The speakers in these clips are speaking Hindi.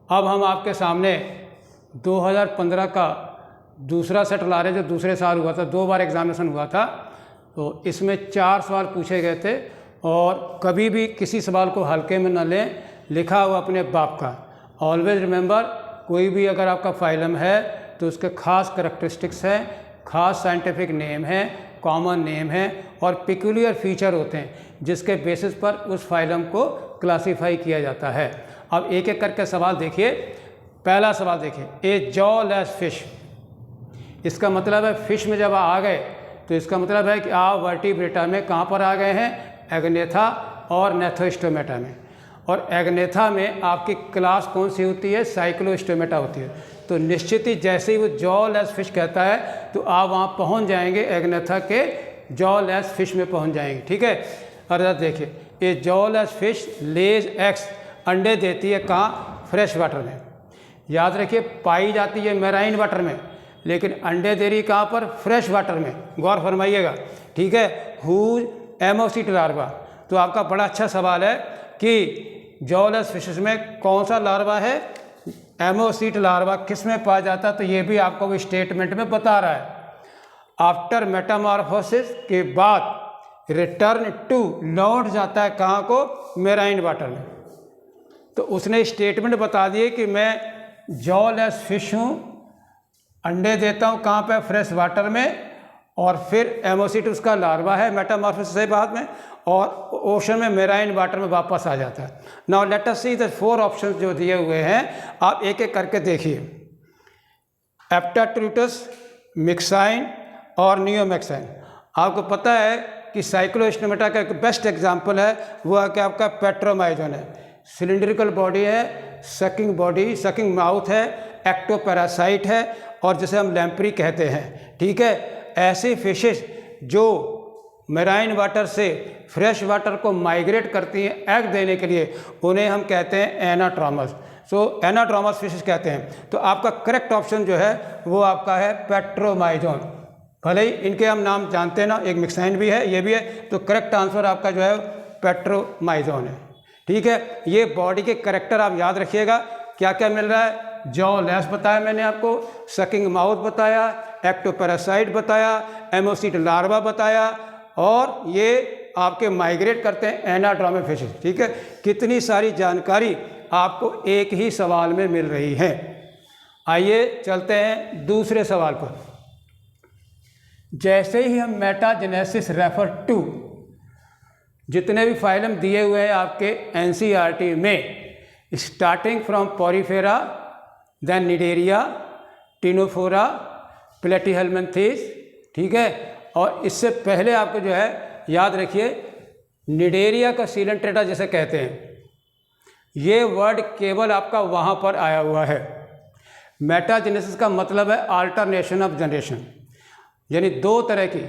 अब हम आपके सामने 2015 का दूसरा सेट ला रहे हैं, जो दूसरे साल हुआ था, 2 बार एग्जामिनेशन हुआ था। तो इसमें 4 सवाल पूछे गए थे और कभी भी किसी सवाल को हल्के में न लें, लिखा हुआ अपने बाप का। ऑलवेज रिमेंबर, कोई भी अगर आपका फाइलम है तो उसके खास करैक्टरिस्टिक्स हैं, खास साइंटिफिक नेम है, कॉमन नेम है और पिक्यूलियर फीचर होते हैं जिसके बेसिस पर उस फाइलम को क्लासीफाई किया जाता है। अब एक एक करके सवाल देखिए। पहला सवाल देखिए, ए जॉलेस फिश, इसका मतलब है फिश में जब आ गए तो इसका मतलब है कि आप वर्टिब्रेटा में कहाँ पर आ गए हैं, एग्नेथा और नेथोस्टोमेटा में। और एग्नेथा में आपकी क्लास कौन सी होती है, साइक्लोस्टोमेटा होती है। तो निश्चित ही जैसे ही वो जॉलेस फिश कहता है तो आप वहाँ पहुँच जाएंगे, एग्नेथा के जॉलेस फिश में पहुँच जाएंगे। ठीक है। और देखिए, ये जॉलेस फिश लेज एग्स, अंडे देती है कहाँ, फ्रेश वाटर में। याद रखिए, पाई जाती है मैराइन वाटर में, लेकिन अंडे दे रही कहाँ पर, फ्रेश वाटर में। गौर फरमाइएगा। ठीक है। हुज एमोसिट लार्वा, तो आपका बड़ा अच्छा सवाल है कि जॉलेस फिशेस में कौन सा लार्वा है, एमोसिट लार्वा किस में पाया जाता है, तो ये भी आपको वो स्टेटमेंट में बता रहा है। आफ्टर मेटामॉर्फोसिस के बाद रिटर्न टू, लौट जाता है कहाँ को, मेराइन वाटर में। तो उसने स्टेटमेंट बता दिए कि मैं जॉलेस फिश हूँ, अंडे देता हूँ कहाँ पे, फ्रेश वाटर में, और फिर एमोसिट उसका लार्वा है मेटामॉर्फोसिस से बाद में, और ओशन में मेराइन वाटर में वापस आ जाता है। Now let us see the 4 options जो दिए हुए हैं, आप एक एक करके देखिए। एप्टाट्यूटस, मिक्साइन और नियोमैक्साइन। आपको पता है कि साइक्लोस्टोमेटा का एक बेस्ट एग्जाम्पल है, वो है कि आपका पेट्रोमाइजोन है। सिलिंड्रिकल बॉडी है, सकिंग बॉडी, सकिंग माउथ है, एक्टोपैरासाइट है, और जिसे हम लैम्प्री कहते हैं। ठीक है। ऐसी फिशेस जो मेराइन वाटर से फ्रेश वाटर को माइग्रेट करती हैं एग देने के लिए, उन्हें हम कहते हैं एनाट्रॉमस। सो एनाट्रॉमस फिशेस कहते हैं। तो आपका करेक्ट ऑप्शन जो है वो आपका है पेट्रोमाइजोन। भले ही इनके हम नाम जानते हैं ना, एक मिक्साइन भी है, ये भी है, तो करेक्ट आंसर आपका जो है पेट्रोमाइजोन है। ठीक है। ये बॉडी के करेक्टर आप याद रखिएगा, क्या क्या मिल रहा है। जॉलेस बताया मैंने आपको, सकिंग माउथ बताया, एक्टोपैरासाइट बताया, एमोसिट लार्वा बताया, और ये आपके माइग्रेट करते हैं एनाट्रॉमस फिशेस। ठीक है। कितनी सारी जानकारी आपको एक ही सवाल में मिल रही है। आइए चलते हैं दूसरे सवाल पर। जैसे ही हम मेटाजेनेसिस रेफर टू, जितने भी फाइलम दिए हुए हैं आपके एनसीईआरटी में, starting from Porifera, then Cnidaria, Ctenophora, Platyhelminthes. ठीक है। और इससे पहले आपको जो है याद रखिए, निडेरिया का सीलेंट्रेटा जिसे कहते हैं, ये वर्ड केवल आपका वहाँ पर आया हुआ है। मेटाजेनेसिस का मतलब है अल्टरनेशन ऑफ जनरेशन, यानी 2 तरह की।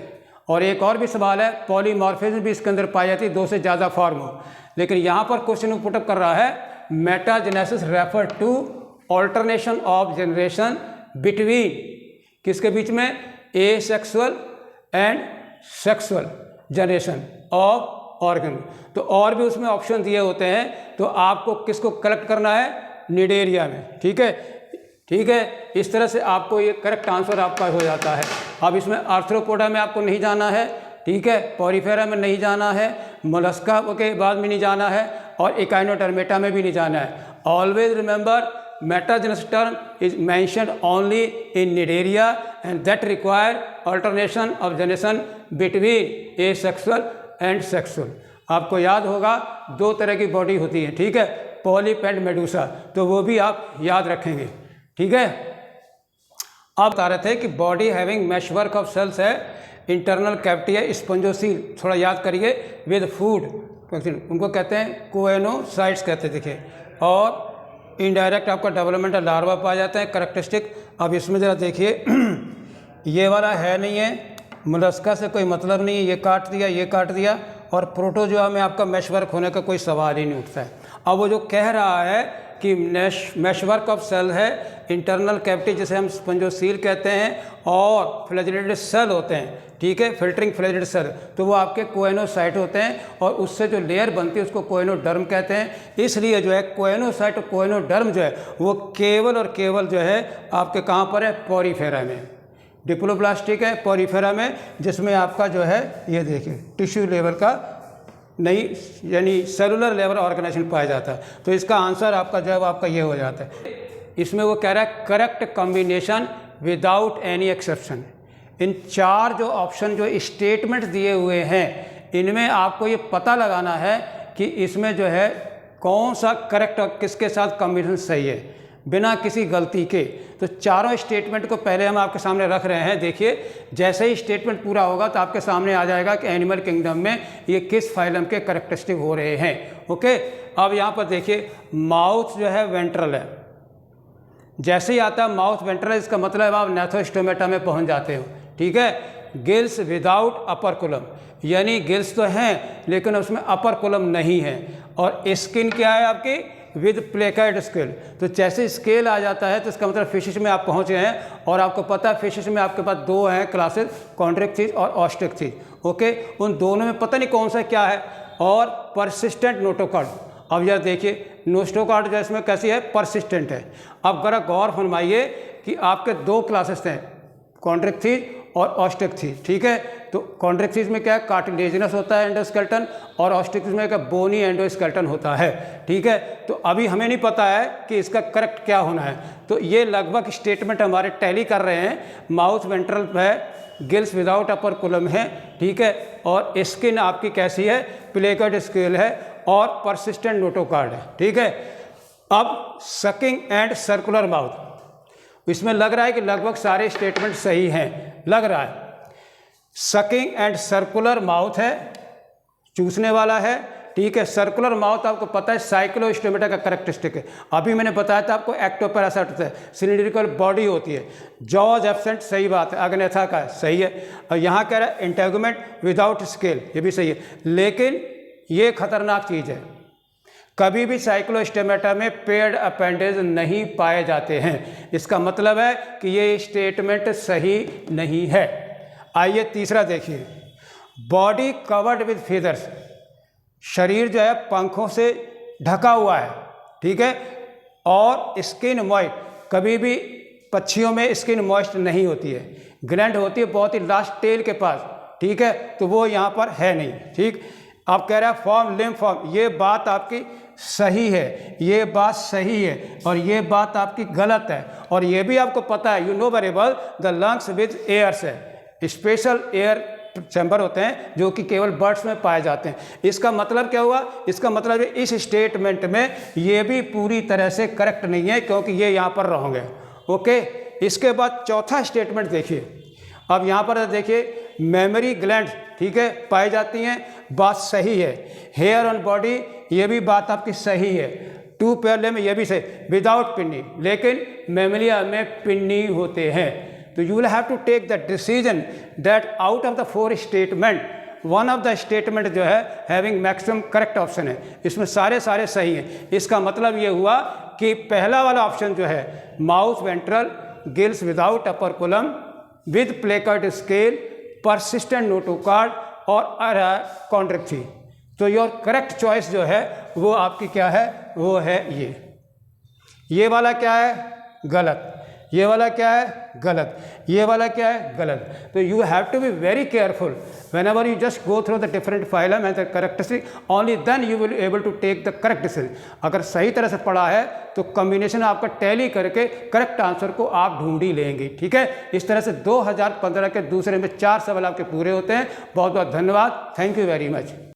और एक और भी सवाल है, पॉलीमॉर्फिज्म भी इसके अंदर पाई जाती है, 2 से ज़्यादा फॉर्म हो। लेकिन यहाँ पर क्वेश्चन पुटअप कर रहा है, metagenesis refer to alternation of generation between, किसके बीच में, asexual and sexual generation of organ. तो और भी उसमें ऑप्शन दिए होते हैं, तो आपको किसको कलेक्ट करना है, निडेरिया में। ठीक है। ठीक है। इस तरह से आपको ये करेक्ट आंसर आपका हो जाता है। अब इसमें आर्थ्रोपोडा में आपको नहीं जाना है, ठीक है, पॉरीफेरा में नहीं जाना है, मोलस्का के बाद में नहीं जाना है, और इकाइनोडर्मेटा में भी नहीं जाना है। Always remember, metagenesis term is mentioned only in Nidaria and that require alternation of generation between asexual and sexual। आपको याद होगा 2 तरह की बॉडी होती है। ठीक है। पॉलिप एंड मेडूसा, तो वो भी आप याद रखेंगे। ठीक है। आप बता रहे थे कि body having meshwork of cells है, इंटरनल कैविटी है, स्पंजोसील, थोड़ा याद करिए, विद फूड, उनको कहते हैं कोएनोसाइट्स कहते हैं। देखिए, और इनडायरेक्ट आपका डेवलपमेंटल लार्वा पाया जाता है, करेक्टरिस्टिक। अब इसमें ज़रा देखिए, ये वाला है नहीं है, मोलस्का से कोई मतलब नहीं है, ये काट दिया, ये काट दिया, और प्रोटोजोआ में आपका मैशवर्क होने का कोई सवाल ही नहीं उठता है। अब वो जो कह रहा है कि मैशवर्क ऑफ सेल है, इंटरनल कैविटी जिसे हम स्पंजोसील कहते हैं, और फ्लैजिलेटेड सेल होते हैं, ठीक है, फिल्टरिंग फ्लैजिलेटेड सेल, तो वो आपके कोएनोसाइट होते हैं और उससे जो लेयर बनती है उसको कोएनोडर्म कहते हैं। इसलिए जो है कोएनोसाइट और कोएनोडर्म जो है वो केवल और केवल जो है आपके कहाँ पर है, पोरीफेरा में, डिप्लोब्लास्टिक है पोरीफेरा में, जिसमें आपका जो है ये देखिए टिश्यू लेवल का नहीं यानी सेलुलर लेवल ऑर्गेनाइजेशन पाया जाता है। तो इसका आंसर आपका जवाब आपका ये हो जाता है। इसमें वो कह रहा है correct combination without any exception. इन 4 जो ऑप्शन जो स्टेटमेंट दिए हुए हैं इनमें आपको ये पता लगाना है कि इसमें जो है कौन सा करेक्ट और किसके साथ कॉम्बिनेशन सही है बिना किसी गलती के। तो चारों स्टेटमेंट को पहले हम आपके सामने रख रहे हैं। देखिए जैसे ही स्टेटमेंट पूरा होगा तो आपके सामने आ जाएगा कि एनिमल किंगडम में ये किस फाइलम के करेक्टरिस्टिक हो रहे हैं। ओके, अब यहाँ पर देखिए माउथ जो है वेंट्रल है। जैसे ही आता है माउथ वेंट्रल, इसका मतलब आप नैथोस्टोमेटा में पहुँच जाते हो, ठीक है। गिल्स विदाउट अपर कोलम, यानी गिल्स तो हैं लेकिन उसमें अपर कोलम नहीं है। और स्किन क्या है आपकी, विद प्लेकाइड स्केल। तो जैसे स्केल आ जाता है तो इसका मतलब फिशिश में आप पहुंच गए हैं। और आपको पता है फिशिश में आपके पास 2 हैं क्लासेस, कॉन्ड्रिक्थिस और ऑस्ट्रिक्थिस। ओके, उन दोनों में पता नहीं कौन सा क्या है। और परसिस्टेंट नोटोकॉर्ड, अब यार देखिए नोस्टोकॉर्ड जो इसमें कैसी है, परसिस्टेंट है। अब जरा गौर फरमाइए कि आपके 2 क्लासेस हैं, कॉन्ड्रिक्थिस और ऑस्ट्रिक्थिस, ठीक है। तो कॉन्ड्रिक्थिस में क्या है, कार्टिलेजिनस होता है एंडोस्केलेटन, और ऑस्ट्रिक्थिस में क्या बोनी एंडोस्केलेटन होता है, ठीक है। तो अभी हमें नहीं पता है कि इसका करेक्ट क्या होना है। तो ये लगभग स्टेटमेंट हमारे टैली कर रहे हैं। माउथ वेंट्रल है, गिल्स विदाउट अपर कोलम है, ठीक है, और स्किन आपकी कैसी है, प्लेकाइड स्केल है, और परसिस्टेंट नोटोकॉर्ड है, ठीक है। अब सकिंग एंड सर्कुलर माउथ, इसमें लग रहा है कि लगभग सारे स्टेटमेंट सही हैं, लग रहा है। सकिंग एंड सर्कुलर माउथ है, चूसने वाला है, ठीक है। सर्कुलर माउथ आपको पता है साइक्लोस्टोमेटा का करेक्टरिस्टिक है। अभी मैंने बताया था आपको एक्टोपैरासाइट होता है, सिलिंड्रिकल बॉडी होती है, जॉज एब्सेंट, सही बात है, अग्नेथा का सही है। और यहाँ कह रहा है इंटेगुमेंट विदाउट स्केल, ये भी सही है। लेकिन ये खतरनाक चीज़ है, कभी भी साइक्लोस्टोमेटा में पेयर्ड अपेंडेज नहीं पाए जाते हैं। इसका मतलब है कि ये स्टेटमेंट सही नहीं है। आइए तीसरा देखिए, बॉडी कवर्ड विद फीदर्स, शरीर जो है पंखों से ढका हुआ है, ठीक है। और स्किन मॉइस्ट, कभी भी पक्षियों में स्किन मॉइस्ट नहीं होती है, ग्लैंड होती है बहुत ही लास्ट टेल के पास, ठीक है। तो वो यहाँ पर है नहीं, ठीक। आप कह रहे हैं फॉर्म लिम्फ फॉर्म, ये बात आपकी सही है, ये बात सही है, और ये बात आपकी गलत है। और ये भी आपको पता है, you know very well, the lungs with airs है, स्पेशल एयर चैम्बर होते हैं जो कि केवल बर्ड्स में पाए जाते हैं। इसका मतलब क्या हुआ, इसका मतलब इस स्टेटमेंट में ये भी पूरी तरह से करेक्ट नहीं है, क्योंकि ये यहाँ पर रहेंगे। ओके, इसके बाद चौथा स्टेटमेंट देखिए। अब यहाँ पर देखिए मेमोरी ग्लैंड, ठीक है, पाई जाती हैं, बात सही है। हेयर ऑन बॉडी, ये भी बात आपकी सही है। 2 पेयर में ये भी सही, विदाउट पिन्नी, लेकिन मेमोरिया में पिन्नी होते हैं। तो you will have to take the decision that out of the 4 statement one of the statement जो है हैविंग मैक्सिमम करेक्ट ऑप्शन है, इसमें सारे सही हैं। इसका मतलब ये हुआ कि पहला वाला ऑप्शन जो है mouth ventral, gills without operculum, with placoid scale, persistent notochord और कॉन्ड्रिक्थिस। तो योर करेक्ट चॉइस जो है वो आपकी क्या है, वो है ये वाला क्या है, गलत। ये वाला क्या है, गलत। ये वाला क्या है, गलत। तो you have to be very careful whenever you just go through the different phylum and the characteristic, only then you will able to take the correct decision. अगर सही तरह से पढ़ा है तो कॉम्बिनेशन आपका टैली करके करेक्ट आंसर को आप ढूंढ ही लेंगे, ठीक है। इस तरह से 2015 के दूसरे में 4 सवाल आपके पूरे होते हैं। बहुत बहुत धन्यवाद, थैंक यू वेरी मच।